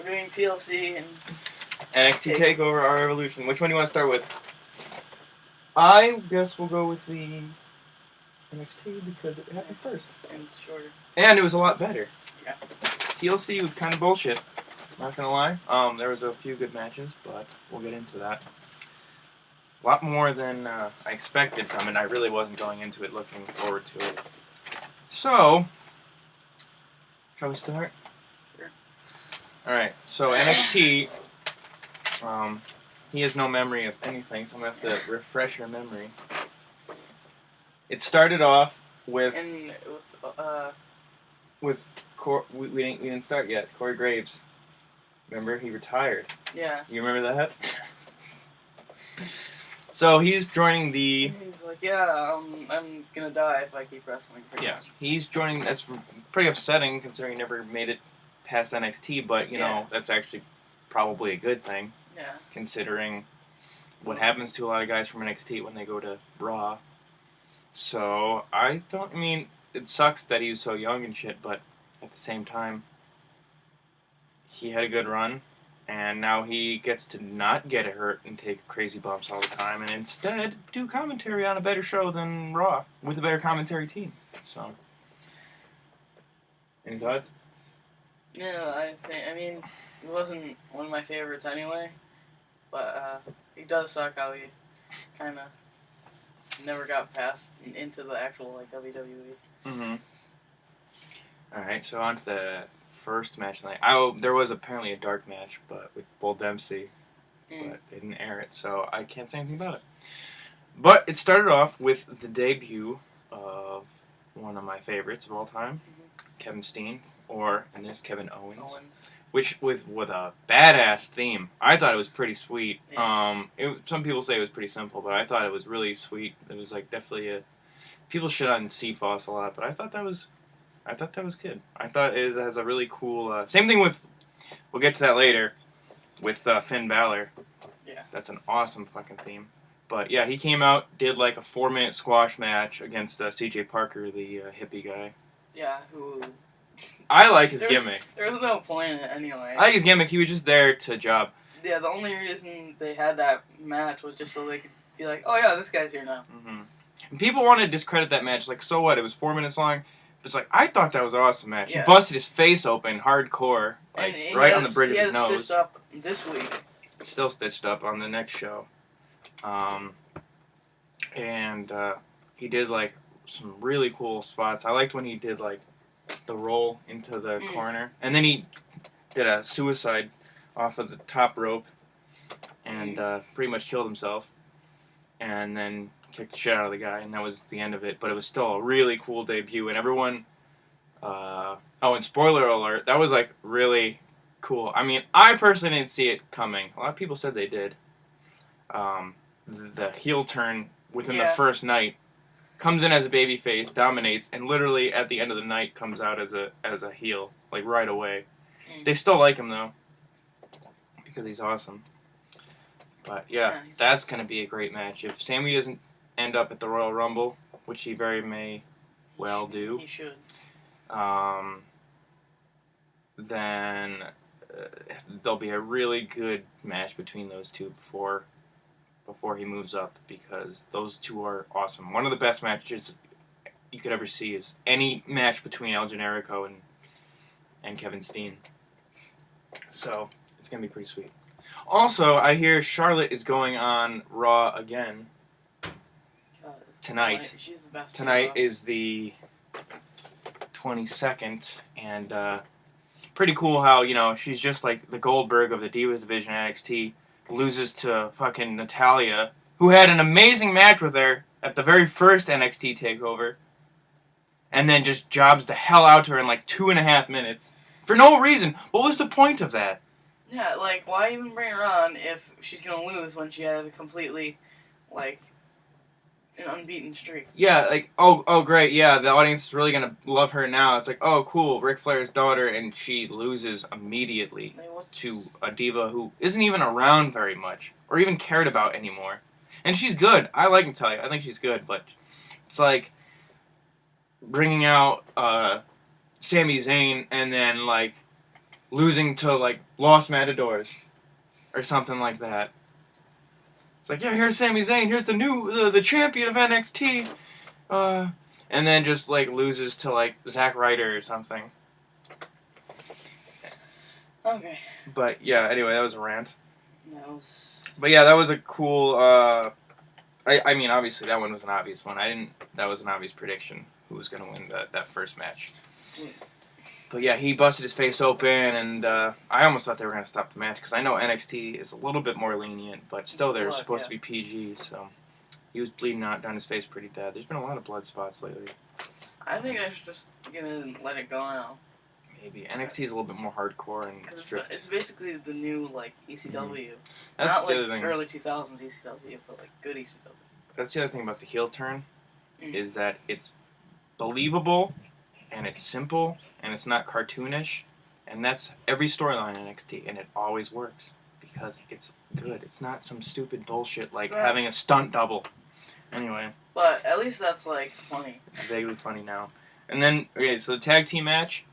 We're doing TLC and NXT Takeover R-Evolution. Which one do you want to start with? I guess we'll go with the NXT because it happened first. And it's shorter. And it was a lot better. Yeah. TLC was kind of bullshit. Not gonna lie. There was a few good matches, but we'll get into that. A lot more than I expected from it. I really wasn't going into it looking forward to it. So, shall we start? Sure. Alright, so NXT, he has no memory of anything, so I'm going to have to refresh your memory. It started off with... And we didn't start yet. Corey Graves. Remember? He retired. Yeah. You remember that? So he's joining the... He's like, yeah, I'm gonna die if I keep wrestling. Yeah, he's joining... That's pretty upsetting considering he never made it past NXT, but, you know, that's actually probably a good thing. Yeah. Considering what happens to a lot of guys from NXT when they go to Raw. So, I mean, it sucks that he was so young and shit, but at the same time, he had a good run. And now he gets to not get hurt and take crazy bumps all the time, and instead do commentary on a better show than Raw with a better commentary team. So, any thoughts? Yeah, I mean, it wasn't one of my favorites anyway, but it does suck how he kind of never got past into the actual like WWE. Mm-hmm. All right, so on to the first match tonight. There was apparently a dark match, but with Bull Dempsey, but they didn't air it, so I can't say anything about it. But it started off with the debut of one of my favorites of all time, Kevin Steen, or in this Kevin Owens. Which with a badass theme. I thought it was pretty sweet. Yeah. Some people say it was pretty simple, but I thought it was really sweet. It was like definitely people shit on CFOS a lot, but I thought that was good. I thought it has a really cool... same thing with... We'll get to that later. With Finn Balor. Yeah. That's an awesome fucking theme. But yeah, he came out, did like a 4-minute squash match against CJ Parker, the hippie guy. Yeah, who... I like his gimmick. There was no point in it anyway. I like his gimmick. He was just there to job. Yeah, the only reason they had that match was just so they could be like, oh yeah, this guy's here now. Mm-hmm. And people want to discredit that match. Like, so what? It was 4 minutes long. It's like, I thought that was an awesome match. Yeah. He busted his face open, hardcore, like right on the bridge of his nose. Stitched up this week. Still stitched up on the next show. And he did like some really cool spots. I liked when he did like the roll into the corner, and then he did a suicide off of the top rope, and pretty much killed himself, and then kicked the shit out of the guy, and that was the end of it. But it was still a really cool debut, and everyone... and spoiler alert, that was, like, really cool. I mean, I personally didn't see it coming. A lot of people said they did. The heel turn within the first night comes in as a babyface, dominates, and literally at the end of the night comes out as a heel, like, right away. They still like him, though, because he's awesome. But, yeah, that's going to be a great match. If Sammy doesn't end up at the Royal Rumble, which he very may well do. He should. Then there'll be a really good match between those two before he moves up, because those two are awesome. One of the best matches you could ever see is any match between El Generico and Kevin Steen. So it's gonna be pretty sweet. Also, I hear Charlotte is going on Raw again. Tonight. She's the best. Tonight is the 22nd, and pretty cool how, you know, she's just like the Goldberg of the Divas division at NXT, loses to fucking Natalya, who had an amazing match with her at the very first NXT Takeover, and then just jobs the hell out to her in like 2.5 minutes. For no reason. What was the point of that? Yeah, like, why even bring her on if she's gonna lose when she has a completely, like... an unbeaten streak. Yeah, like, oh, great, yeah, the audience is really gonna love her now. It's like, oh, cool, Ric Flair's daughter, and she loses immediately to a diva who isn't even around very much, or even cared about anymore. And she's good. I like Natalya. I think she's good, but it's like bringing out Sami Zayn and then, like, losing to like Los Matadors or something like that. It's like, yeah, here's Sami Zayn, here's the new the champion of NXT, and then just like loses to like Zack Ryder or something. Okay. But yeah, anyway, that was a rant. That was... But yeah, that was a cool. I mean, obviously that one was an obvious one. That was an obvious prediction who was going to win that first match. But yeah, he busted his face open, and I almost thought they were going to stop the match because I know NXT is a little bit more lenient, but still they're supposed to be PG. So he was bleeding out down his face pretty bad. There's been a lot of blood spots lately. I think I should just let it go now. Maybe NXT is a little bit more hardcore and strict. It's basically the new like ECW. Mm-hmm. That's Not the like other thing. early 2000s ECW, but like good ECW. That's the other thing about the heel turn, is that it's believable, and it's simple, and it's not cartoonish, and that's every storyline in NXT, and it always works because it's good. It's not some stupid bullshit like having a stunt double. Anyway. But at least that's like funny. Vaguely funny now. And then so the tag team match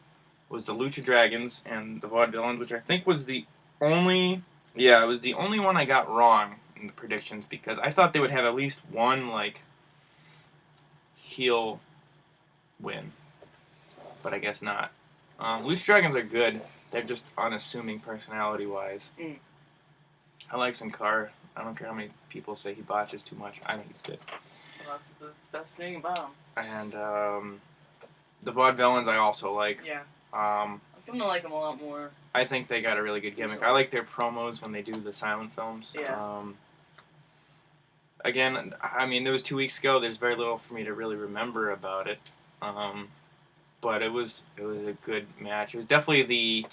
was the Lucha Dragons and the Vaudevillains, which I think was the only one I got wrong in the predictions because I thought they would have at least one like heel win, but I guess not. Lucha Dragons are good. They're just unassuming personality-wise. I like Sin Cara. I don't care how many people say he botches too much. I think he's good. Well, that's the best thing about him. And the Vaudevillains I also like. Yeah. I'm gonna like them a lot more. I think they got a really good gimmick. I like their promos when they do the silent films. Yeah. Again, I mean, it was 2 weeks ago. There's very little for me to really remember about it. But it was a good match. It was definitely the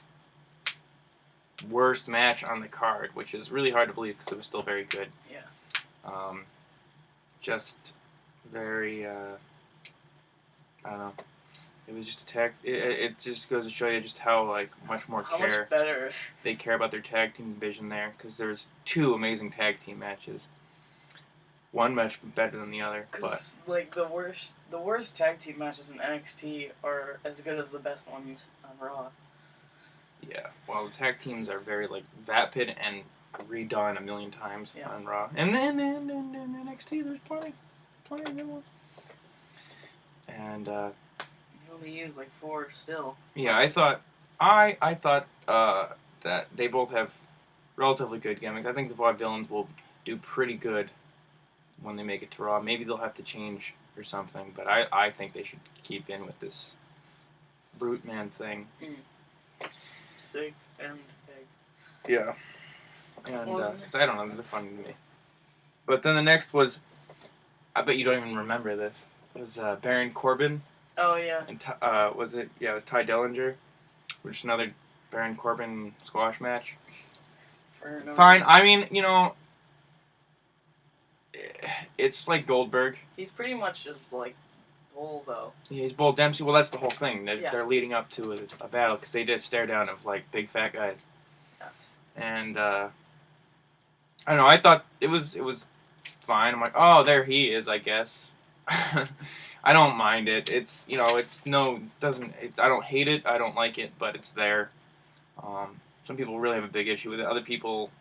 worst match on the card, which is really hard to believe because it was still very good. Yeah. Just very, I don't know. It was just a tag. It just goes to show you just how like much more much better they care about their tag team division there, because there's 2 amazing tag team matches. One match better than the other, but like the worst tag team matches in NXT are as good as the best ones on Raw. Yeah, well, the tag teams are very like vapid and redone a million times on Raw, and then in NXT there's plenty of good ones. And only use like 4 still. Yeah, I thought that they both have relatively good gimmicks. I think the Vaudevillains will do pretty good when they make it to Raw. Maybe they'll have to change or something, but I think they should keep in with this brute man thing. Sick and egg. Yeah. And because I don't know, they're funny to me. But then the next was, I bet you don't even remember this. It was Baron Corbin. Oh yeah. And it was Ty Dillinger, which is another Baron Corbin squash match. Fine. I mean, it's like Goldberg. He's pretty much just like Bull, though. Yeah, he's Bull Dempsey. Well, that's the whole thing. They're leading up to a battle because they did a stare down of like big fat guys. Yeah. And I don't know. I thought it was fine. I'm like, oh, there he is, I guess. I don't mind it. It's I don't hate it. I don't like it, but it's there. Some people really have a big issue with it. Other people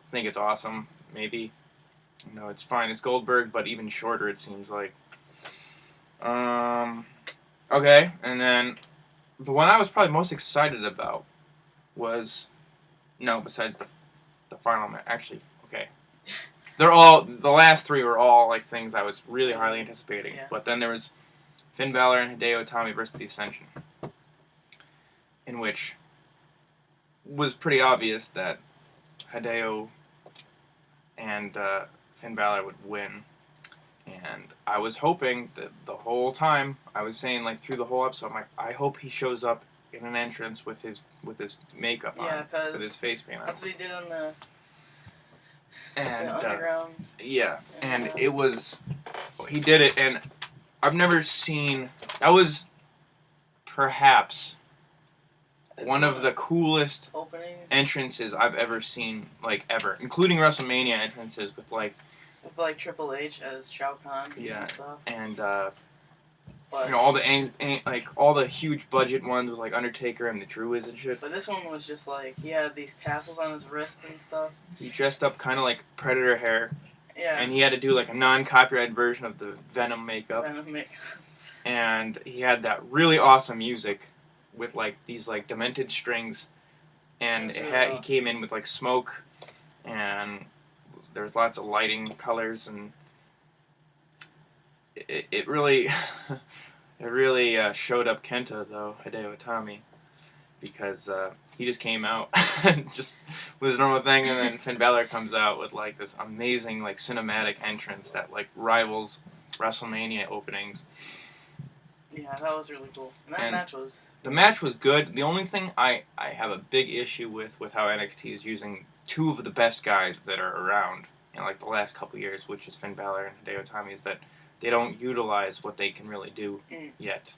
think it's awesome. Maybe, it's fine. It's Goldberg, but even shorter. It seems like. Okay, and then the one I was probably most excited about was, besides the final match. Actually, okay. The last 3 were all like things I was really highly anticipating. Yeah. But then there was Finn Balor and Hideo Itami versus the Ascension, in which was pretty obvious that Hideo and Finn Balor would win. And I was hoping that the whole time, I was saying like through the whole episode, I'm like, I hope he shows up in an entrance with his makeup on, with his face paint on. That's what he did on the underground. And it was, he did it, and I've never seen, that was perhaps one of the coolest entrances I've ever seen, like ever, including WrestleMania entrances with Triple H as Shao Kahn and stuff. And But, you know, all the huge budget ones with like Undertaker and the Druids and shit. But this one was just like he had these tassels on his wrist and stuff. He dressed up kind of like Predator hair. Yeah. And he had to do like a non-copyright version of the Venom makeup. And he had that really awesome music with like these like demented strings. And he came in with like smoke, and there was lots of lighting colors, and it really it really showed up Kenta though, Hideo Itami, because he just came out just with his normal thing, and then Finn Balor comes out with like this amazing like cinematic entrance that like rivals WrestleMania openings. Yeah, that was really cool. And the match was good. The only thing I have a big issue with how NXT is using two of the best guys that are around in like the last couple of years, which is Finn Balor and Hideo Itami, is that they don't utilize what they can really do yet.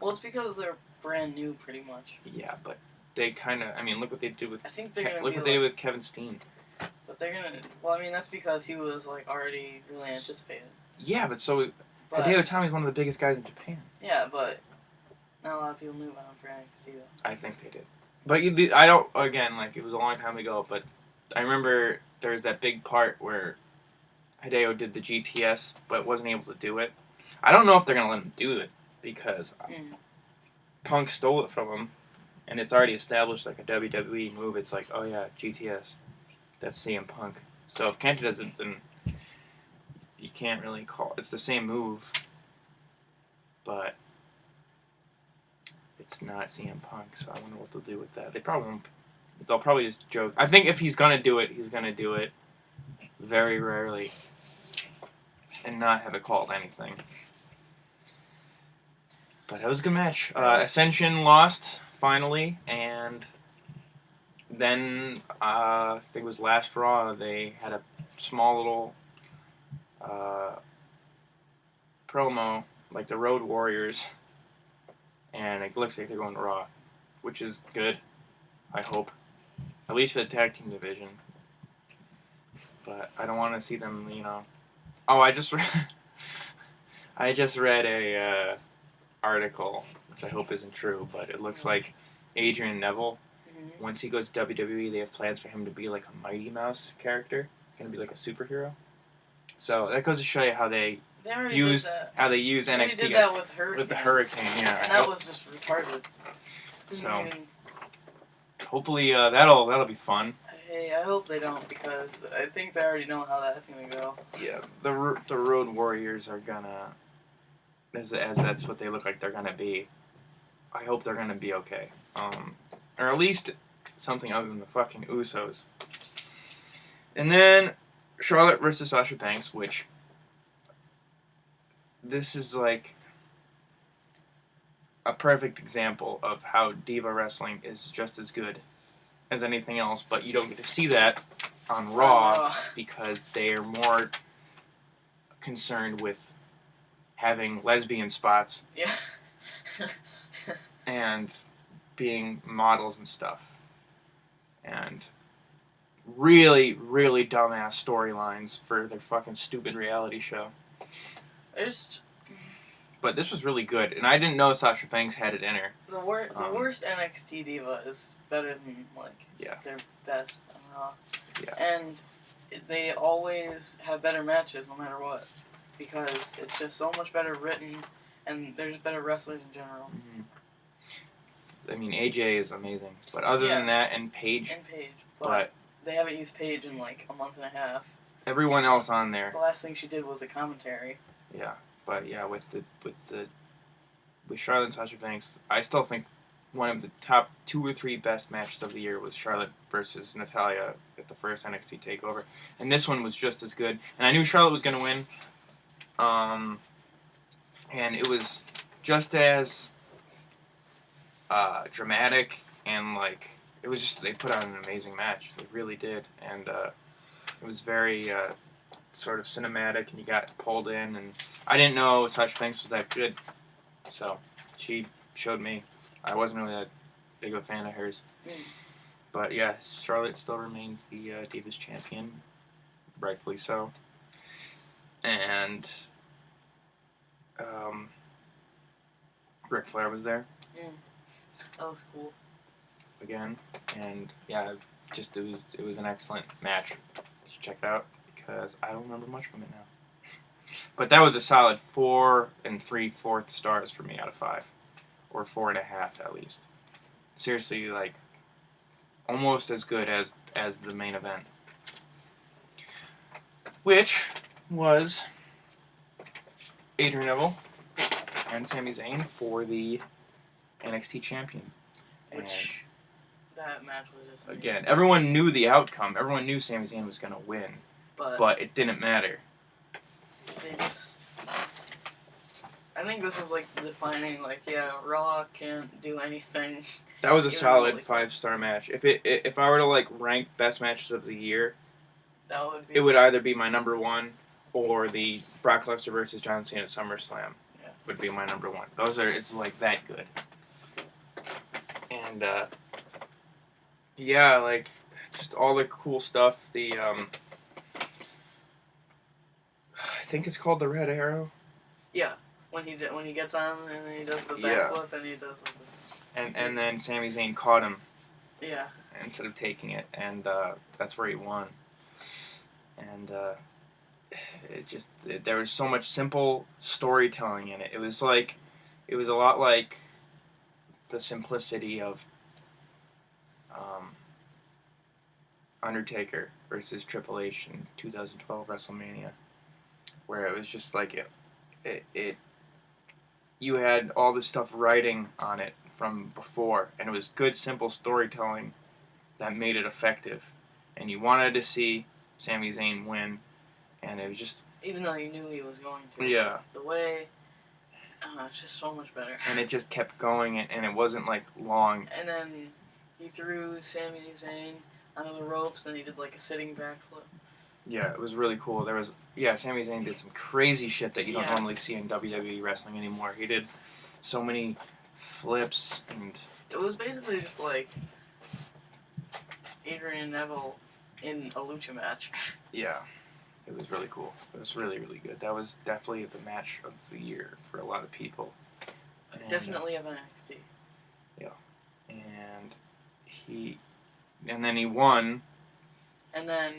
Well, it's because they're brand new, pretty much. Yeah, but they kind of, I mean, look what they did with. I think they're gonna look what they did with Kevin Steen. But they're gonna. Well, I mean, that's because he was like already really anticipated. Yeah, but Hideo Itami is one of the biggest guys in Japan. Yeah, but not a lot of people knew about him for NXT though. I think they did. But I don't. Again, like it was a long time ago. But I remember there was that big part where Hideo did the GTS, but wasn't able to do it. I don't know if they're gonna let him do it because Punk stole it from him, and it's already established like a WWE move. It's like, oh yeah, GTS, that's CM Punk. So if Kenta does it, then you can't really call it's the same move, but it's not CM Punk. So I wonder what they'll do with that. They'll probably just joke. I think if he's gonna do it, he's gonna do it very rarely and not have it called anything. But it was a good match. Ascension lost finally, and then I think it was last Raw. They had a small little promo, like the Road Warriors, and it looks like they're going to Raw, which is good, I hope, at least for the tag team division. But I don't want to see them, you know. Oh, I just read a article, which I hope isn't true, but it looks like Adrian Neville, once he goes to WWE, they have plans for him to be like a Mighty Mouse character, going to be like a superhero. So that goes to show you how they use NXT. They did that with Hurricane. With the Hurricane, yeah. And that was just retarded. So hopefully that'll be fun. Hey, I hope they don't, because I think they already know how that's gonna go. Yeah, the Road Warriors are gonna, as that's what they look like they're gonna be. I hope they're gonna be okay, or at least something other than the fucking Usos. And then Charlotte versus Sasha Banks, which this is like a perfect example of how Diva Wrestling is just as good as anything else, but you don't get to see that on Raw because they are more concerned with having lesbian spots and being models and stuff, and really, really dumbass storylines for their fucking stupid reality show. But this was really good, and I didn't know Sasha Banks had it in her. The worst NXT diva is better than their best on Raw. Yeah. And they always have better matches no matter what, because it's just so much better written, and they're just better wrestlers in general. I mean, AJ is amazing, but other than that, and Paige. But they haven't used Paige in like a month and a half. Everyone else on there. The last thing she did was a commentary. Yeah. But yeah, with Charlotte and Sasha Banks, I still think one of the top 2 or 3 best matches of the year was Charlotte versus Natalya at the first NXT Takeover, and this one was just as good. And I knew Charlotte was going to win, and it was just as dramatic, and like it was just they put on an amazing match. They really did, and it was very sort of cinematic, and you got pulled in, and I didn't know Sasha Banks was that good, so she showed me. I wasn't really that big of a fan of hers, but yeah, Charlotte still remains the Divas champion, rightfully so, and Ric Flair was there That was cool. again, and yeah, just it was an excellent match. You should check it out because I don't remember much from it now. But that was a solid 4 3/4 stars for me out of 5, or 4.5 at least. Seriously, like almost as good as the main event, which was Adrian Neville and Sami Zayn for the NXT champion. Which that match was just amazing. Again, everyone knew the outcome. Everyone knew Sami Zayn was going to win, but it didn't matter. They just, I think this was like defining, like, yeah, Raw can't do anything. That was a Even solid really 5-star match. If I were to like rank best matches of the year, That would be. it would either be my number 1 or the Brock Lesnar versus John Cena at SummerSlam. Yeah. Would be my number 1. It's like that good. And yeah, like just all the cool stuff. The I think it's called the Red Arrow. Yeah, when he gets on and then he does the Yeah. backflip and he does And then Sami Zayn caught him yeah. instead of taking it, and that's where he won. And there was so much simple storytelling in it. It was a lot like the simplicity of Undertaker versus Triple H in 2012 WrestleMania, where it was just like it you had all this stuff writing on it from before, and it was good, simple storytelling that made it effective. And you wanted to see Sami Zayn win, and it was just... Even though you knew he was going to. Yeah. The way... it's just so much better. And it just kept going, and it wasn't, like, long. And then he threw Sami Zayn onto the ropes, and he did, like, a sitting backflip. Yeah, it was really cool. Sami Zayn did some crazy shit that you don't Yeah. normally see in WWE wrestling anymore. He did so many flips, and... It was basically just like Adrian Neville in a lucha match. Yeah, it was really cool. It was really, really good. That was definitely the match of the year for a lot of people. And, Definitely of NXT. And then he won. And then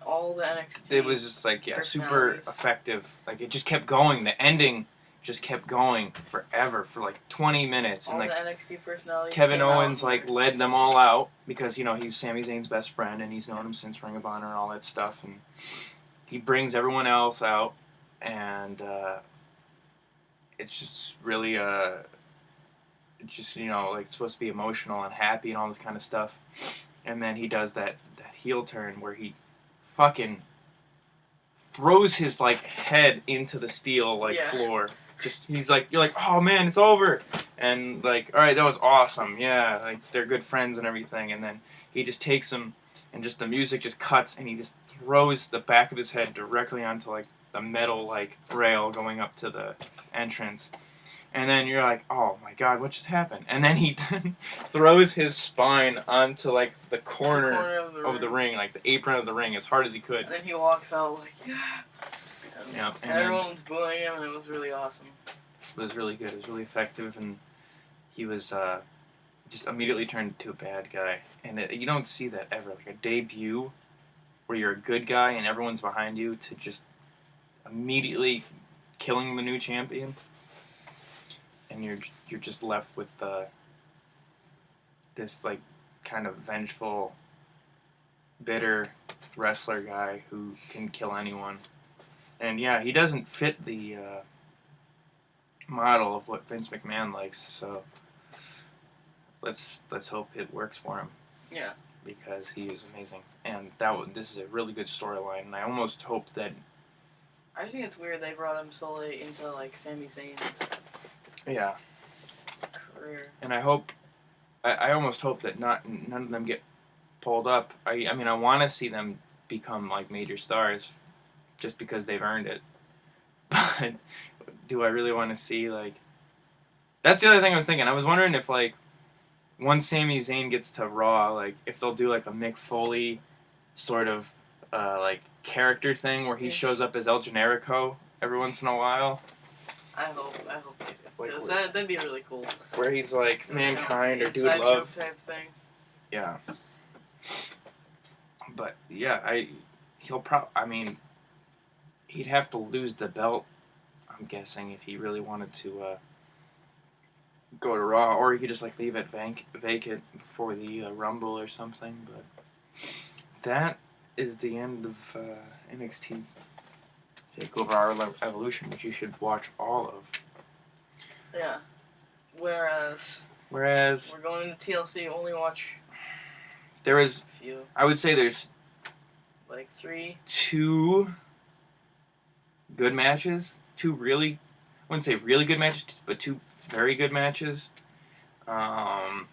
all the NXT. It was just like, yeah, super personalities. effective. Like, it just kept going. The ending just kept going forever, for like 20 minutes. All And like, the NXT personalities. Kevin came out Owens and- like led them all out because, you know, he's Sami Zayn's best friend and he's known him since Ring of Honor and all that stuff, and he brings everyone else out, and it's just really just, you know, like, it's supposed to be emotional and happy and all this kind of stuff, and then he does that heel turn where he fucking throws his like head into the steel floor. Just, he's like, you're like, oh man, it's over. And like, all right, that was awesome. Yeah, like, they're good friends and everything. And then he just takes him, and just the music just cuts, and he just throws the back of his head directly onto like the metal like rail going up to the entrance. And then you're like, oh my god, what just happened? And then he throws his spine onto like the corner of the ring, like the apron of the ring, as hard as he could. And then he walks out like, yeah. And everyone was booing him, and it was really awesome. It was really good. It was really effective, and he was just immediately turned into a bad guy. And you don't see that ever. Like a debut where you're a good guy and everyone's behind you, to just immediately killing the new champion. And you're just left with this like kind of vengeful, bitter wrestler guy who can kill anyone. And yeah, he doesn't fit the model of what Vince McMahon likes. So let's hope it works for him. Yeah. Because he is amazing, and this is a really good storyline. And I almost hope that. I just think it's weird they brought him so late into like Sami Zayn's Yeah. career. And I hope, I almost hope that none of them get pulled up. I mean, I want to see them become like major stars, just because they've earned it. But do I really want to see like? That's the other thing I was thinking. I was wondering if like, once Sami Zayn gets to Raw, like if they'll do like a Mick Foley sort of like character thing where he shows up as El Generico every once in a while. I hope they do. like that'd be really cool. where he's like Mankind or Dude Inside Love. joke type thing. Yeah. But yeah, I mean, he'd have to lose the belt, I'm guessing, if he really wanted to go to Raw, or he could just like leave it vacant before the Rumble or something. But that is the end of NXT Takeover R-Evolution, which you should watch all of. Yeah. Whereas Whereas we're going into TLC, only watch there is, a few, I would say there's like 3. 2 good matches, 2 really, I wouldn't say really good matches, but 2 very good matches. And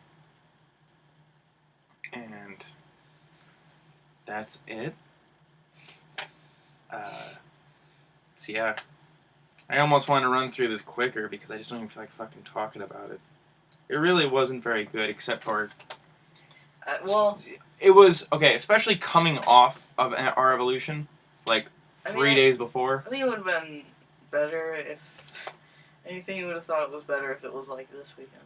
that's it. So yeah, I almost want to run through this quicker because I just don't even feel like fucking talking about it. It really wasn't very good, except for Well, it was okay, especially coming off of our Evolution, like 3 days before. I think it would have been better if anything. You would have thought it was better if it was like this weekend.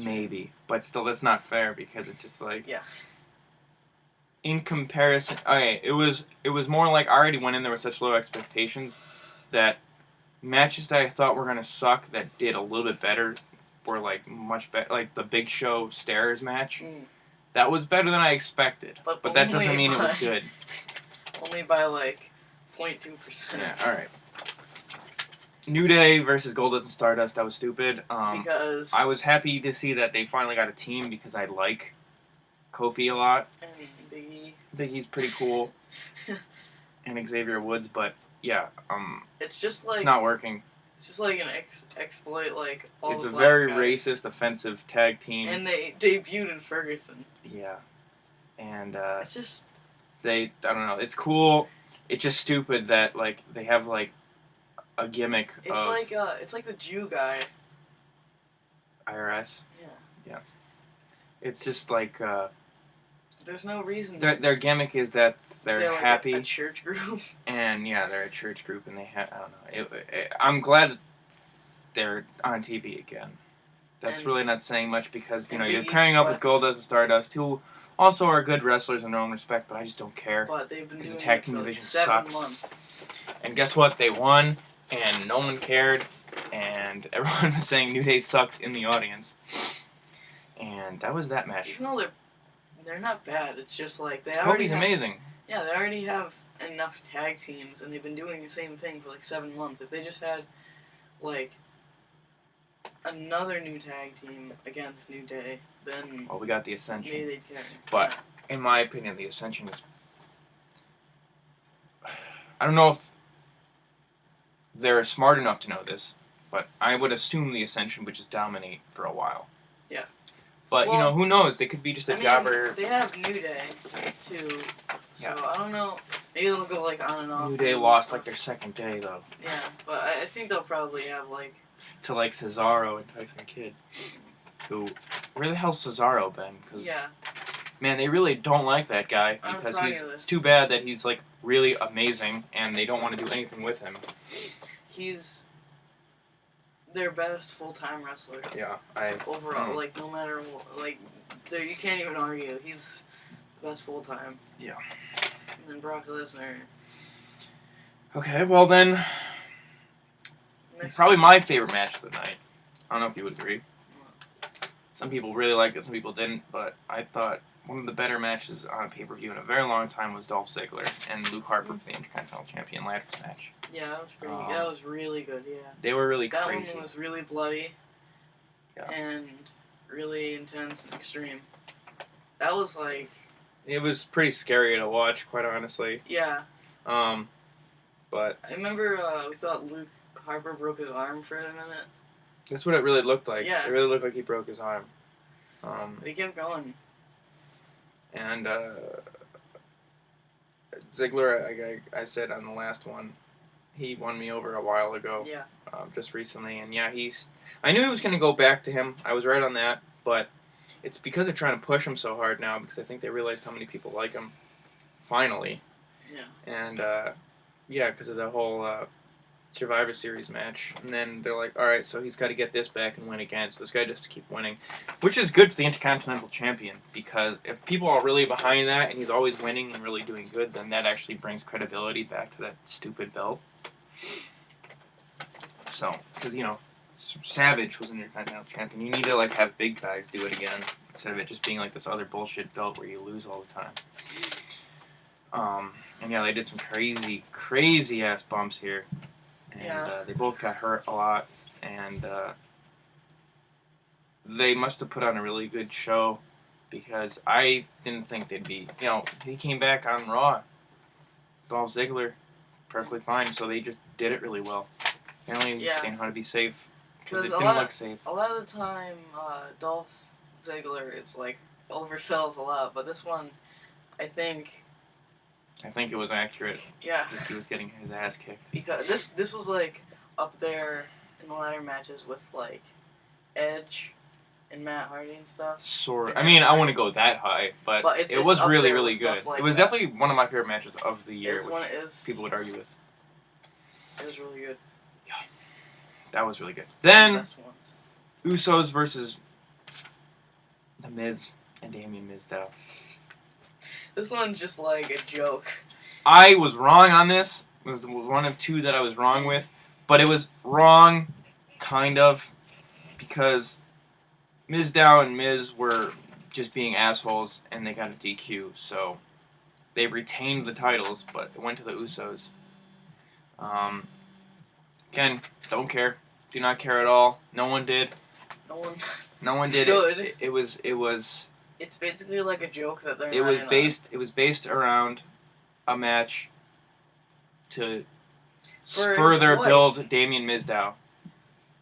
Maybe, but still, that's not fair because it's just like yeah. In comparison, okay, it was more like I already went in there with such low expectations that matches that I thought were gonna suck that did a little bit better were like much better. Like the Big Show Stairs match, that was better than I expected, but that doesn't mean it was good. Only by like 0.2%. Yeah, all right. New Day versus Goldust and Stardust. That was stupid. Because I was happy to see that they finally got a team because I like Kofi a lot. And Biggie. Biggie's pretty cool. And Xavier Woods, but yeah, it's just like it's not working. It's just like an exploit, like all it's the a black very guys. racist, offensive tag team. And they debuted in Ferguson. Yeah, and it's just I don't know. It's cool. It's just stupid that like they have like a gimmick. It's like the Jew guy. IRS. Yeah. Yeah. It's just like there's no reason. Their gimmick is that they're like happy. A church group. And yeah, they're a church group, and they have I don't know. I'm glad they're on TV again. That's really not saying much because you know you're pairing up with Goldust and Stardust, who also are good wrestlers in their own respect, but I just don't care. But they've been doing the tag team it for division like 7 sucks. months. And guess what? They won, and no one cared, and everyone was saying New Day sucks in the audience. And that was that match. Even though they're not bad, it's just like they Kofi's amazing. Yeah, they already have enough tag teams, and they've been doing the same thing for like 7 months. If they just had like another new tag team against New Day, then Well, we got the Ascension. maybe they'd care. But in my opinion, the Ascension is. I don't know if they're smart enough to know this, but I would assume the Ascension would just dominate for a while. Yeah. But, you know, who knows? They could be just a jobber. They have New Day, too. So, I don't know. Maybe they'll go, like, on and off. New Day lost, like, their second day, though. Yeah, but I think they'll probably have, like... To, like, Cesaro and Tyson Kidd. Who... Where the hell's Cesaro been? Cause, man, they really don't like that guy. Because it's too bad that he's, like, really amazing, and they don't want to do anything with him. He's their best full-time wrestler. Yeah, overall, like, no matter what, like, you can't even argue. He's the best full-time. Yeah. And then Brock Lesnar. Okay, well then, probably my favorite match of the night. I don't know if you would agree. Some people really liked it, some people didn't, but I thought one of the better matches on a pay-per-view in a very long time was Dolph Ziggler and Luke Harper for the Intercontinental Champion ladders match. Yeah, that was pretty. That was really good. Yeah. They were really that crazy. That one was really bloody. Yeah. And really intense and extreme. That was like. It was pretty scary to watch, quite honestly. Yeah. But I remember we thought Luke Harper broke his arm for a minute. That's what it really looked like. Yeah. It really looked like he broke his arm. But he kept going. And Ziggler, I said on the last one, he won me over a while ago. Yeah. Just recently, and yeah, I knew he was going to go back to him. I was right on that, but it's because they're trying to push him so hard now because I think they realized how many people like him. Finally. Yeah. And yeah, because of the whole Survivor Series match, and then they're like, all right, so he's got to get this back and win again. So this guy just to keep winning, which is good for the Intercontinental Champion, because if people are really behind that and he's always winning and really doing good, then that actually brings credibility back to that stupid belt. So, because Savage was an Intercontinental Champion, you need to like have big guys do it again instead of it just being like this other bullshit belt where you lose all the time. And yeah, they did some crazy ass bumps here. And they both got hurt a lot, and they must have put on a really good show, because I didn't think they'd be, he came back on Raw, Dolph Ziggler, perfectly fine, so they just did it really well. Apparently they know how to be safe, because it didn't look safe. A lot of the time, Dolph Ziggler is like, oversells a lot, but this one, I think it was accurate. Yeah. Because he was getting his ass kicked. Because this was like up there in the ladder matches with like Edge and Matt Hardy and stuff. Sort of. I mean, I wouldn't go that high, but it was really, really good. Like it was definitely one of my favorite matches of the year, which people would argue with. It was really good. Yeah. That was really good. Then, Usos versus The Miz and Damien Mizdow. This one's just like a joke. I was wrong on this. It was one of two that I was wrong with. But it was wrong, kind of, because Mizdow and Miz were just being assholes, and they got a DQ. So they retained the titles, but it went to the Usos. Again, don't care. Do not care at all. No one did. No one did. Should. It was. It's basically like a joke that they're. It was based around a match to further build Damien Mizdow.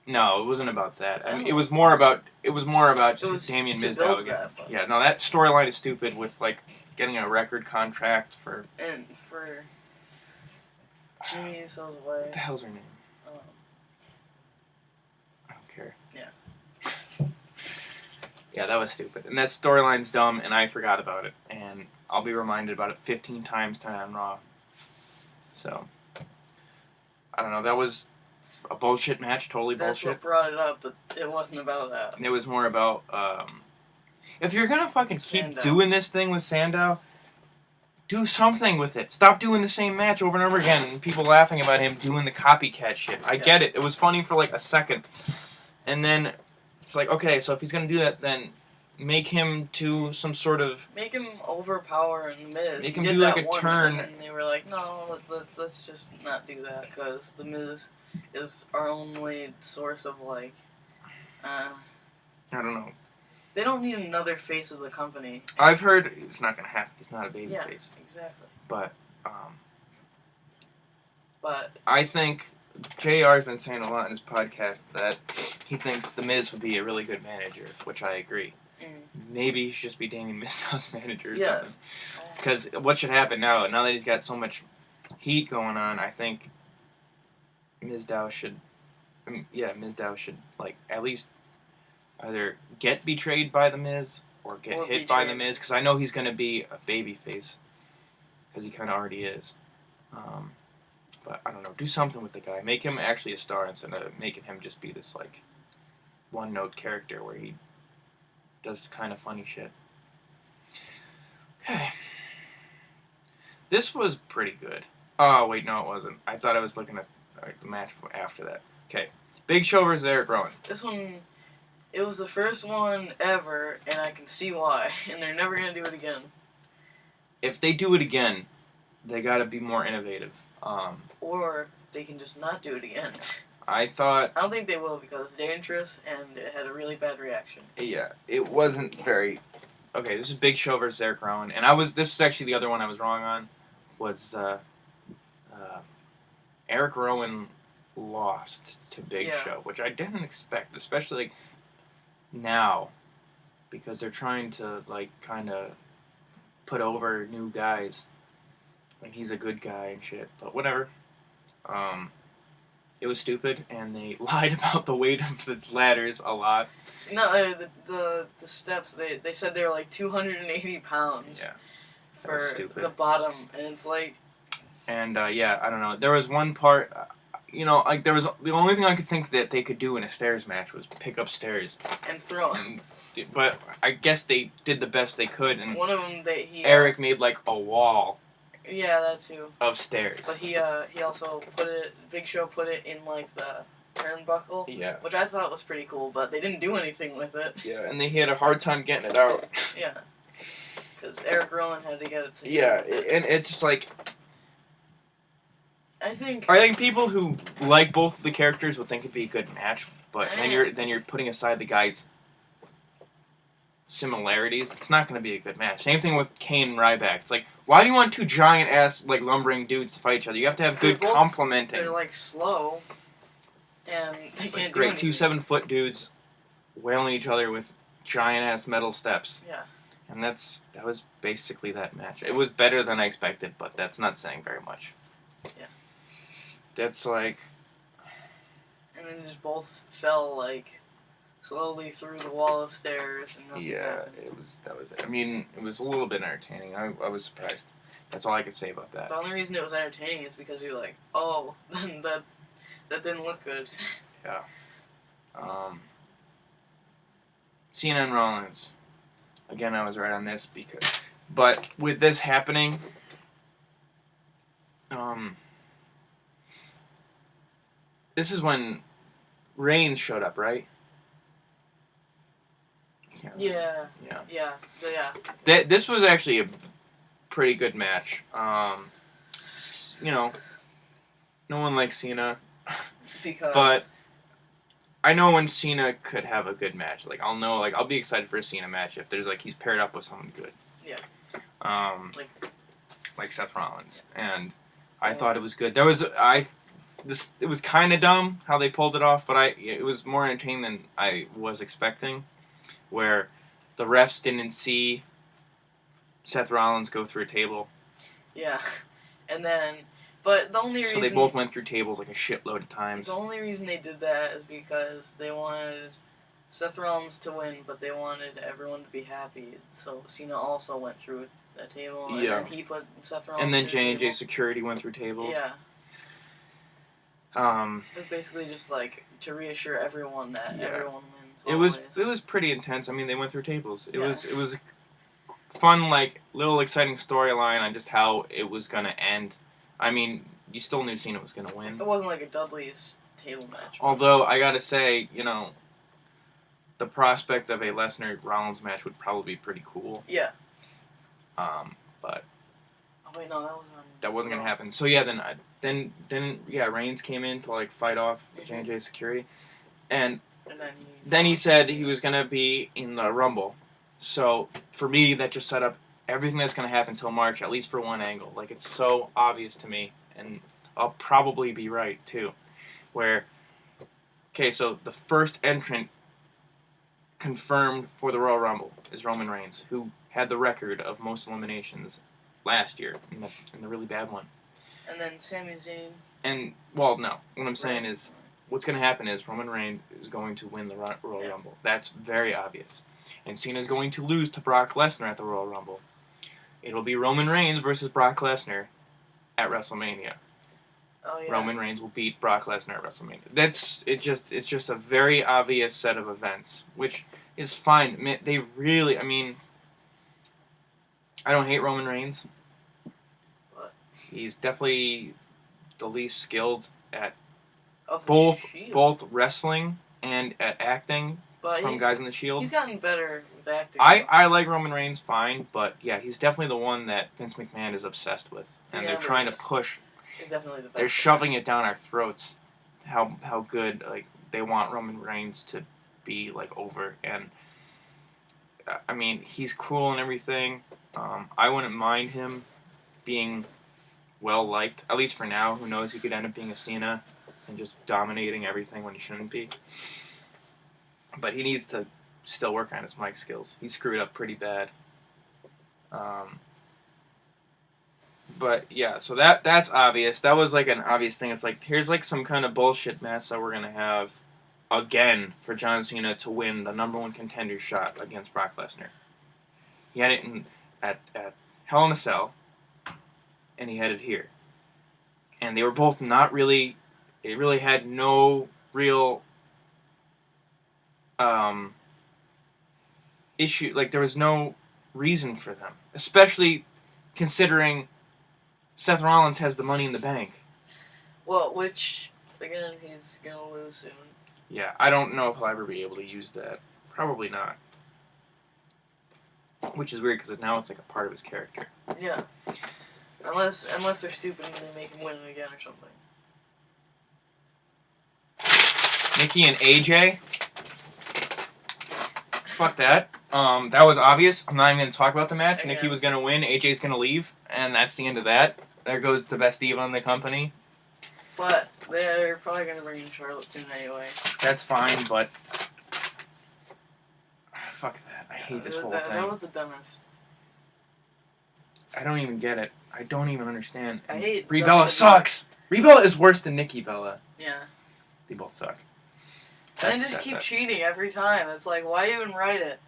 No, it wasn't about that. I mean, it was more about just Damien Mizdow again. Yeah, no, that storyline is stupid with like getting a record contract for Jimmy Uso's wife. What the hell's her name? I don't care. Yeah. Yeah, that was stupid. And that storyline's dumb, and I forgot about it. And I'll be reminded about it 15 times tonight on Raw. So, I don't know. That was a bullshit match, totally bullshit. That's what brought it up, but it wasn't about that. It was more about, if you're gonna fucking keep doing this thing with Sandow, do something with it. Stop doing the same match over and over again, and people laughing about him doing the copycat shit. I get it. It was funny for like a second. And then it's like, okay, so if he's going to do that, then make him do some sort of... Make him overpower The Miz. Make him do like a turn. And they were like, no, let's just not do that, because The Miz is our only source of like... I don't know. They don't need another face of the company. I've heard it's not going to happen. He's not a baby face. Exactly. But I think JR's been saying a lot in his podcast that he thinks The Miz would be a really good manager, which I agree. Maybe he should just be Damien Mizdo's manager or something. Because what should happen now that he's got so much heat going on, I think Mizdow should like at least either get betrayed by The Miz or get hit by The Miz, because I know he's going to be a babyface, because he kind of already is. But I don't know, do something with the guy. Make him actually a star instead of making him just be this like one-note character where he does kind of funny shit. Okay. This was pretty good. Oh, wait, no, it wasn't. I thought I was looking at the match after that. Okay. Big Show versus Eric Rowan. This one, it was the first one ever, and I can see why. And they're never going to do it again. If they do it again, they got to be more innovative. Or they can just not do it again. I don't think they will, because it's dangerous and it had a really bad reaction. Yeah, it wasn't very... Okay, this is Big Show versus Eric Rowan, and this was actually the other one I was wrong on, was Eric Rowan lost to Big Show, which I didn't expect, especially like now, because they're trying to like kind of put over new guys. Like he's a good guy and shit, but whatever. It was stupid, and they lied about the weight of the ladders a lot. No, the steps, they said they were like 280 pounds for the bottom, and it's like... And, yeah, I don't know. There was one part, you know, like there was the only thing I could think that they could do in a stairs match was pick up stairs and throw. But I guess they did the best they could, and one of them Eric made like a wall. Yeah, that too. Of stairs. But he also Big Show put it in like the turnbuckle. Yeah. Which I thought was pretty cool, but they didn't do anything with it. Yeah, and he had a hard time getting it out. Yeah. Because Eric Rowan had to get it to Yeah, and it's just like... I think people who like both the characters would think it'd be a good match, but then you're putting aside the guys' similarities. It's not going to be a good match. Same thing with Kane and Ryback. It's like, why do you want two giant ass like lumbering dudes to fight each other? You have to have good complementing. They're like slow, and they can't do great anything. 2 7-foot dudes wailing each other with giant ass metal steps. Yeah. And that was basically that match. It was better than I expected, but that's not saying very much. Yeah. That's like... And then just both fell, like, slowly through the wall of stairs. And nothing happened. That was it. I mean, it was a little bit entertaining. I was surprised. That's all I could say about that. The only reason it was entertaining is because you're like, oh, that didn't look good. Yeah. Cena and Rollins. Again, I was right on this but with this happening, this is when Reigns showed up, right? Yeah. This was actually a pretty good match. You know, no one likes Cena, but I know when Cena could have a good match. Like I'll be excited for a Cena match if there's like he's paired up with someone good. Yeah. Like Seth Rollins, and I thought it was good. It was kind of dumb how they pulled it off, but it was more entertaining than I was expecting. Where the refs didn't see Seth Rollins go through a table. Yeah, but the only reason... So they both went through tables like a shitload of times. The only reason they did that is because they wanted Seth Rollins to win, but they wanted everyone to be happy. So Cena also went through a table, and then he put Seth Rollins and then through J&J Security went through tables. Yeah. It was basically just like to reassure everyone that everyone wins. It was pretty intense. I mean, they went through tables. It was a fun, like little exciting storyline on just how it was gonna end. I mean, you still knew Cena was gonna win. It wasn't like a Dudley's table match. Although I gotta say, you know, the prospect of a Lesnar Rollins match would probably be pretty cool. Yeah. But. Oh wait, no, that wasn't gonna happen. So yeah, then Reigns came in to like fight off J&J Security, and then he said he was gonna be in the Rumble. So for me, that just set up everything that's gonna happen till March, at least for one angle. Like it's so obvious to me, and I'll probably be right too. So the first entrant confirmed for the Royal Rumble is Roman Reigns, who had the record of most eliminations last year in the really bad one. And then Sami Zayn. And well, no. What I'm saying is, what's going to happen is Roman Reigns is going to win the Royal Rumble. That's very obvious. And Cena's going to lose to Brock Lesnar at the Royal Rumble. It'll be Roman Reigns versus Brock Lesnar at WrestleMania. Oh yeah. Roman Reigns will beat Brock Lesnar at WrestleMania. It's just a very obvious set of events, which is fine. They really, I mean, I don't hate Roman Reigns. He's definitely the least skilled at both wrestling and at acting from guys in the Shield. He's gotten better with acting. I like Roman Reigns fine, but yeah, he's definitely the one that Vince McMahon is obsessed with, and they're trying to push. He's definitely the best. They're shoving it down our throats. How good like they want Roman Reigns to be like over, and I mean he's cool and everything. I wouldn't mind him being well liked, at least for now. Who knows? He could end up being a Cena and just dominating everything when he shouldn't be. But he needs to still work on his mic skills. He screwed up pretty bad. But yeah, so that's obvious. That was like an obvious thing. It's like here's like some kind of bullshit match that we're gonna have again for John Cena to win the #1 contender shot against Brock Lesnar. He had it at Hell in a Cell, and he had it here. And they were both not really It really had no real issue. Like, there was no reason for them. Especially considering Seth Rollins has the Money in the Bank. Well, which, again, he's going to lose soon. Yeah, I don't know if he'll ever be able to use that. Probably not. Which is weird, because now it's like a part of his character. Yeah. Unless they're stupid and they make him win it again or something. Nikki and AJ? Fuck that. That was obvious. I'm not even going to talk about the match. Again. Nikki was going to win, AJ's going to leave, and that's the end of that. There goes the best diva in the company. But they're probably going to bring in Charlotte soon anyway. That's fine, but... Fuck that. I hate this whole thing. That was the dumbest. I don't even get it. I don't even understand. I hate Brie Bella sucks! Brie Bella is worse than Nikki Bella. Yeah. They both suck. And they just keep cheating every time. It's like, why even write it?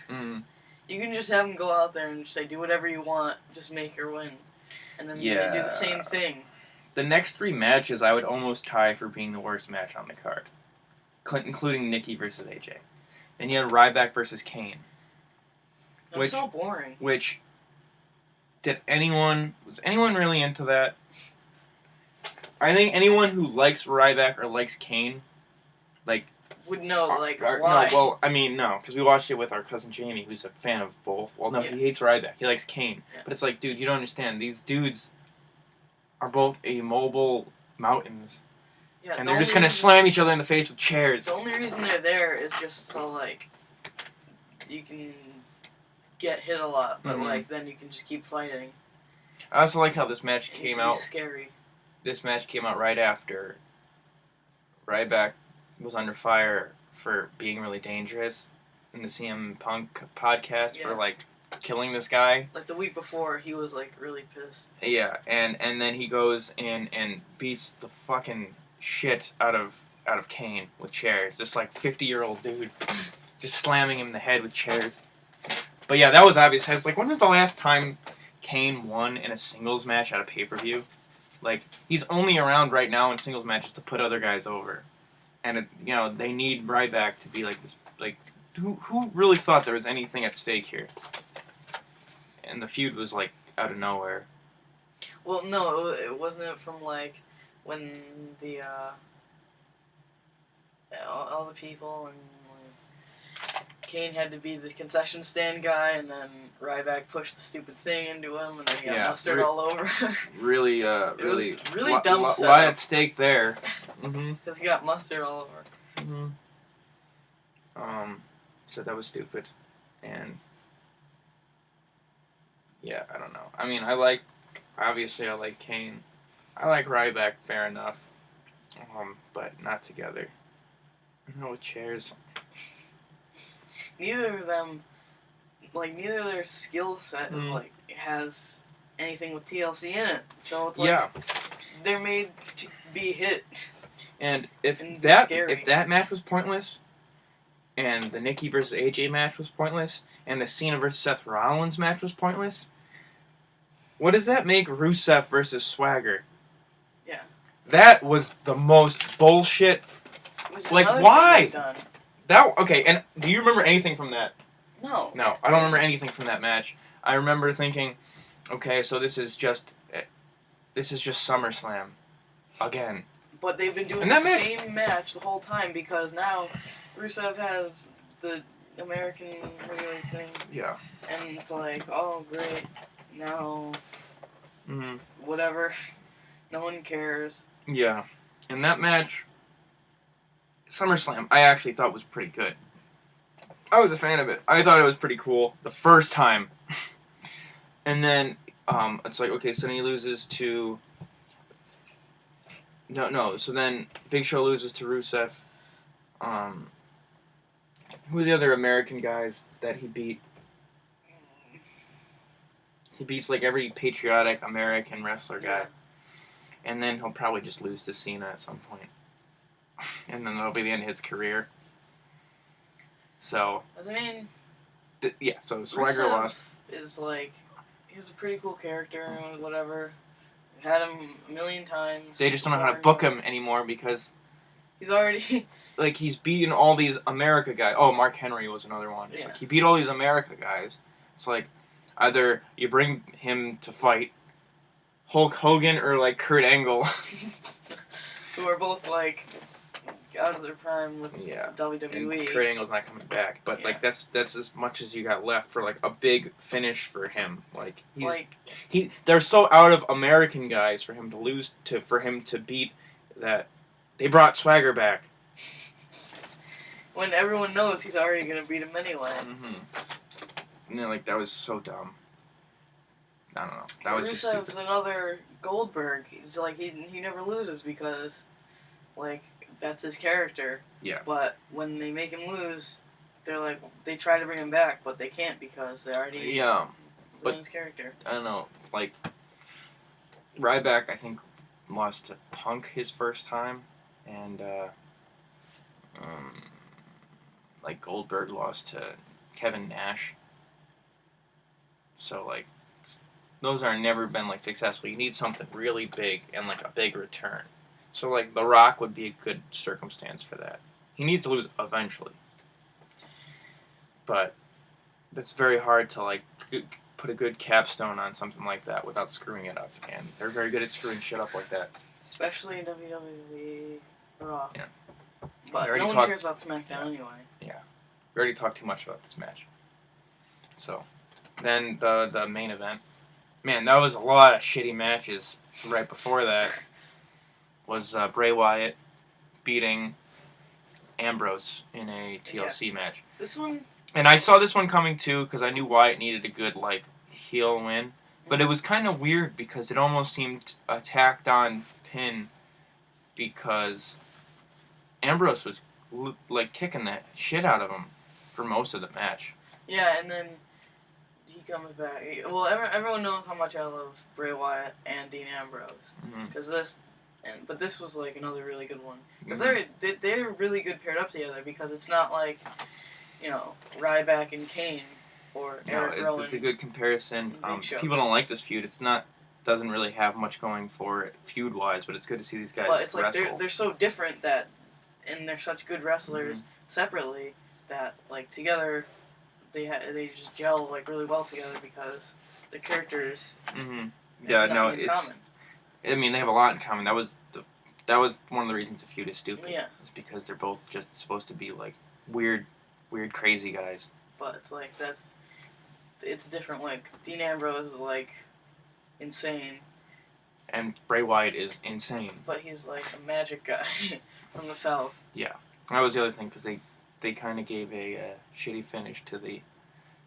Mm. You can just have them go out there and just say, do whatever you want, just make her win. And then they do the same thing. The next 3 matches I would almost tie for being the worst match on the card. Including Nikki versus AJ. Then you had Ryback versus Kane. It was so boring. Was anyone really into that? I think anyone who likes Ryback or likes Kane, like... would know, like, why. No, well, I mean, no, because we watched it with our cousin Jamie, who's a fan of both. Well, no, Yeah. he hates Ryback. He likes Kane. Yeah. But it's like, dude, you don't understand. These dudes are both immobile mountains. Yeah, And they're just going to slam each other in the face with chairs. The only reason they're there is just so, like, you can get hit a lot, but, like, then you can just keep fighting. I also like how this match came out. Scary. This match came out right after Ryback was under fire for being really dangerous in the CM Punk podcast for, like, killing this guy. Like, the week before, he was, like, really pissed. Yeah, and then he goes in and beats the fucking shit out of Kane with chairs. This, like, 50-year-old dude just slamming him in the head with chairs. But yeah, that was obvious. It's like, when was the last time Kane won in a singles match at a pay-per-view? Like, he's only around right now in singles matches to put other guys over. And, they need Ryback to be like this, like, who really thought there was anything at stake here? And the feud was, like, out of nowhere. Well, no, it wasn't from, like, when the, all the people and, like, Kane had to be the concession stand guy, and then Ryback pushed the stupid thing into him, and then he got mustard all over. Really dumb lot at stake there. Because he got mustard all over. So that was stupid. And, yeah, I don't know. I mean, obviously I like Kane. I like Ryback, fair enough. But not together. No, with chairs. Neither of them, like, neither of their skill set is, like, has anything with TLC in it. So it's like, they're made to be hit. And if that match was pointless, and the Nikki versus AJ match was pointless, and the Cena versus Seth Rollins match was pointless, what does that make Rusev versus Swagger? Yeah. That was the most bullshit. Like, why? Okay, and do you remember anything from that? No. No, I don't remember anything from that match. I remember thinking, okay, so this is just SummerSlam. Again. But they've been doing the same match the whole time, because now Rusev has the American heavyweight thing. Yeah. And it's like, oh, great. Now, Mm-hmm. Whatever. No one cares. Yeah. And that match, SummerSlam, I actually thought was pretty good. I was a fan of it. I thought it was pretty cool the first time. And then, it's like, okay, so then he loses to... No, so then Big Show loses to Rusev. Who are the other American guys that he beat? He beats, like, every patriotic American wrestler guy. Yeah. And then he'll probably just lose to Cena at some point. And then that'll be the end of his career. So... I mean... so Swagger lost. Is, like... He's a pretty cool character and whatever. had him a million times. They just don't know how to book him anymore because he's already like he's beaten all these America guys. Oh, Mark Henry was another one. It's like he beat all these America guys. It's like either you bring him to fight Hulk Hogan or like Kurt Angle, who are both like out of their prime with WWE. And Kurt Angle's not coming back, but like that's as much as you got left for like a big finish for him. Like they're so out of American guys for him to lose to for him to beat that they brought Swagger back. When everyone knows he's already gonna beat him anyway. And then, like that was so dumb. I don't know. That was just Rusev's stupid. another Goldberg. He's like he never loses because like that's his character. Yeah. But when they make him lose, they're like they try to bring him back, but they can't because they already but his character. I don't know. Like Ryback, I think lost to Punk his first time, and like Goldberg lost to Kevin Nash. So like those are never been like successful. You need something really big and like a big return. So like The Rock would be a good circumstance for that. He needs to lose eventually, but it's very hard to like put a good capstone on something like that without screwing it up. And they're very good at screwing shit up like that. Especially in WWE Raw. Yeah. But no one cares about SmackDown anyway. Yeah. We already talked too much about this match. So, then the main event. Man, that was a lot of shitty matches right before that. Was Bray Wyatt beating Ambrose in a TLC match. This one... And I saw this one coming too because I knew Wyatt needed a good like heel win. But it was kind of weird because it almost seemed a tacked on pin because Ambrose was like kicking the shit out of him for most of the match. Yeah, and then he comes back. Well, everyone knows how much I love Bray Wyatt and Dean Ambrose because but this was like another really good one because they're really good paired up together because it's not like Ryback and Kane. It's a good comparison. People don't like this feud. It's not doesn't really have much going for it feud wise, but it's good to see these guys but it's wrestle. Like they're so different and they're such good wrestlers separately that like together they just gel like really well together because the characters. Yeah, no, it's. I mean, they have a lot in common. That was one of the reasons the feud is stupid. Yeah, it's because they're both just supposed to be like weird, crazy guys. But it's like it's different. Like Dean Ambrose is like insane, and Bray Wyatt is insane. But he's like a magic guy from the South. Yeah, that was the other thing because they kind of gave a shitty finish to the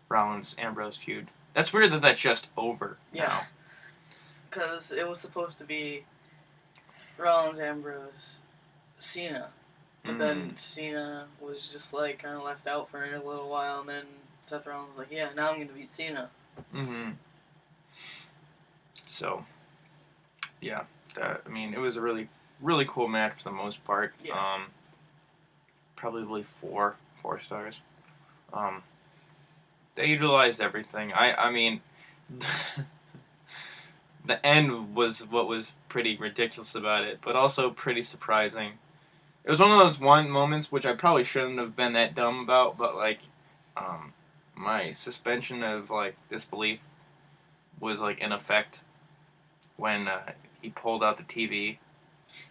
Rollins Ambrose feud. That's weird that that's just over now. Because it was supposed to be Rollins, Ambrose, Cena. But then Cena was just like kind of left out for a little while, and then Seth Rollins was like, yeah, now I'm going to beat Cena. So, yeah. I mean, it was a really, really cool match for the most part. Yeah. Probably 4 stars. They utilized everything. I mean... The end was what was pretty ridiculous about it, but also pretty surprising. It was one of those moments which I probably shouldn't have been that dumb about, but like, my suspension of like disbelief was like in effect when he pulled out the TV.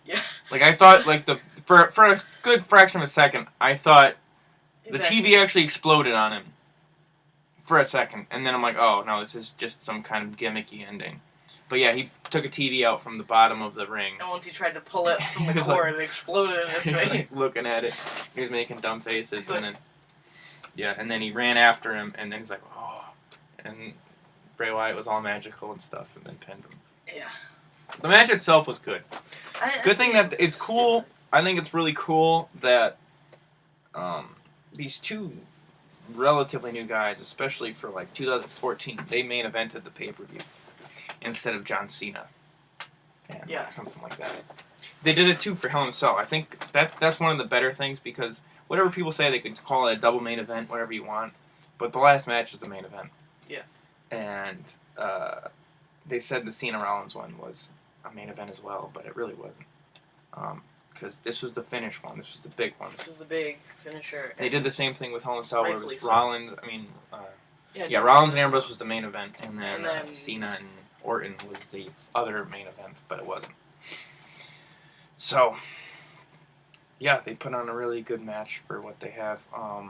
Yeah. Like I thought, like for a good fraction of a second, I thought the TV actually exploded on him for a second, and then I'm like, oh no, this is just some kind of gimmicky ending. But yeah, he took a TV out from the bottom of the ring. And once he tried to pull it from the cord, it exploded in his face. Like looking at it, he was making dumb faces, and then he ran after him, and then he's like, oh, and Bray Wyatt was all magical and stuff, and then pinned him. Yeah. The match itself was good. Good thing that it's cool. I think it's really cool that these two relatively new guys, especially for like 2014, they main evented the pay-per-view. Instead of John Cena. And something like that. They did it too for Hell in a Cell. I think that's one of the better things because whatever people say, they could call it a double main event, whatever you want. But the last match is the main event. Yeah. And they said the Cena Rollins one was a main event as well, but it really wasn't. Because this was the finish one. This was the big one. This was the big finisher. They did the same thing with Hell in a Cell, where it was Rightfully so. Rollins. Yeah, Rollins and Ambrose was the main event, and then, And then- Cena and Orton was the other main event, but it wasn't. So, yeah, they put on a really good match for what they have. I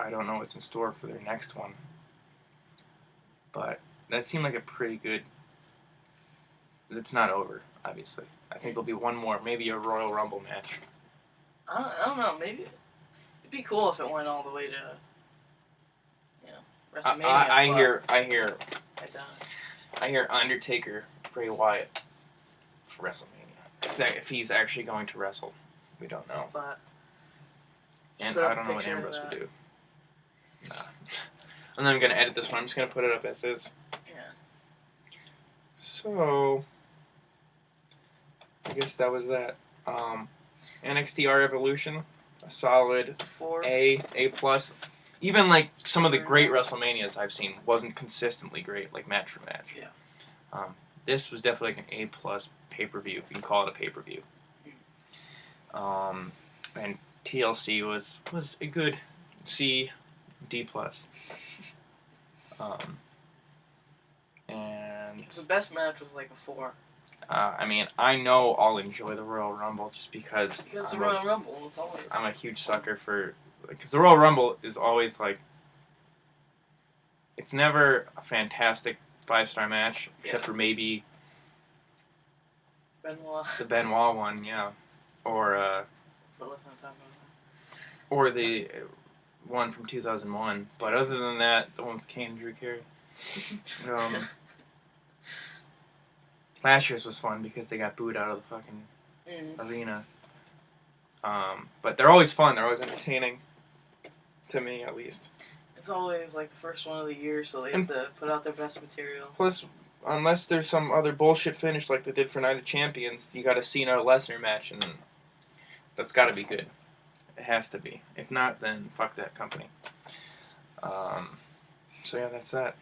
don't know what's in store for their next one, but that seemed like a pretty good. It's not over, obviously. I think there'll be one more, maybe a Royal Rumble match. I don't know. Maybe it'd be cool if it went all the way to, WrestleMania. I don't. hear Undertaker, Bray Wyatt for WrestleMania. If he's actually going to wrestle, we don't know. But And put up I a don't know what picture of Ambrose would that. do. Nah. And then I'm gonna edit this one. I'm just gonna put it up as is. Yeah. So I guess that was that. NXT R-Evolution, a solid 4. A plus. Even like some of the great WrestleManias I've seen wasn't consistently great, like match for match. Yeah. This was definitely like an A plus pay-per-view, if you can call it a pay-per-view. And TLC was a good C, D plus. And The best match was like a 4. I know I'll enjoy the Royal Rumble just because Because the Royal Rumble, it's always. I'm a huge sucker for, because the Royal Rumble is always like, it's never a fantastic 5-star match, except for maybe Benoit. the Benoit one, yeah, or But let's not talk about or the one from 2001. But other than that, the one with Kane and Drew Carey. Last year's was fun because they got booed out of the fucking that. arena. But they're always fun. They're always entertaining. To me, at least. It's always like the first one of the year, so they have to put out their best material. Plus, unless there's some other bullshit finish like they did for Night of Champions, you got a Cena Lesnar match, and that's got to be good. It has to be. If not, then fuck that company. So yeah, that's that.